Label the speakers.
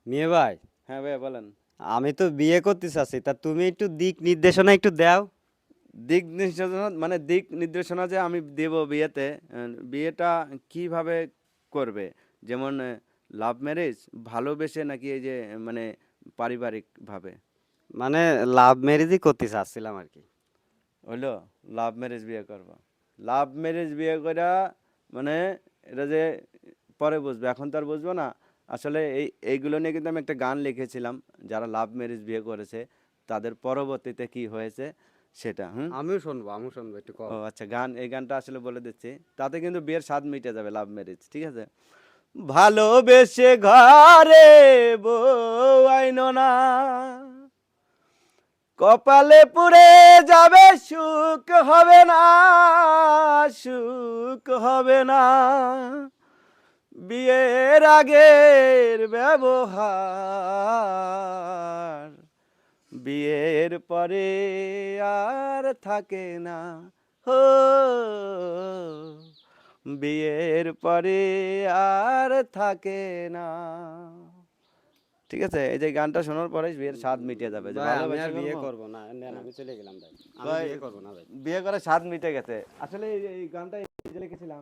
Speaker 1: মেয়ে ভাই,
Speaker 2: হ্যাঁ ভাইয়া বলেন।
Speaker 1: আমি তো বিয়ে করতে চাচ্ছি, তা তুমি একটু দিক নির্দেশনা একটু দাও।
Speaker 2: দিক নির্দেশনা মানে দিক নির্দেশনা যে আমি দেব বিয়েতে, বিয়েটা কিভাবে করবে? যেমন লাভ ম্যারেজ, ভালোবেসে নাকি এই যে মানে পারিবারিকভাবে?
Speaker 1: মানে লাভ ম্যারেজই করতে চাচ্ছিলাম আর কি।
Speaker 2: হইলো লাভ ম্যারেজ বিয়ে করবা। লাভ ম্যারেজ বিয়ে কইরা মানে এটা যে পরে বুঝবে, এখন তো আর বুঝবো না। আসলে এইগুলো নিয়ে কিন্তু আমি একটা গান লিখেছিলাম, যারা লাভ ম্যারেজ বিয়ে করেছে তাদের পরবর্তীতে কি হয়েছে সেটা।
Speaker 1: আমিও শুনবো একটু
Speaker 2: ও
Speaker 1: কও।
Speaker 2: আচ্ছা, এই গানটা আসলে বলে দিচ্ছি। তাতে কিন্তু বিয়ের স্বাদ মিটে যাবে, লাভ ম্যারেজ, ঠিক আছে? ভালোবেসে ঘরে বউ আইনো না, কপালে পুড়ে যাবে, সুখ হবে না, সুখ হবে না। বিয়ের আগের ব্যবহার বিয়ের পরে আর থাকে না। হো, বিয়ের পরে আর থাকে না। ঠিক আছে, এই যে গানটা শোনার পরে বিয়ের স্বাদ মিটে যাবে, যে
Speaker 1: ভাই আমি
Speaker 2: ভালোবাসা
Speaker 1: আর বিয়ে
Speaker 2: করবো।
Speaker 1: করব না, নেন আমি চলে গেলাম ভাই। আমি
Speaker 2: ভাই
Speaker 1: বিয়ে করব না ভাই।
Speaker 2: বিয়ে করার স্বাদ মিটে গেছে আসলে। এই গানটা এই যে লিখেছিলাম,